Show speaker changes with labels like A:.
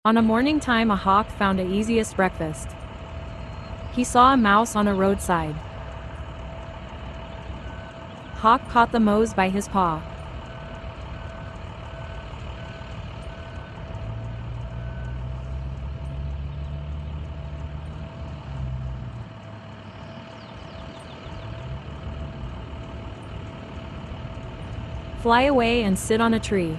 A: On a morning time, a hawk found the easiest breakfast. He saw a mouse on a roadside. Hawk caught the mouse by his paw. Fly away and sit on a tree.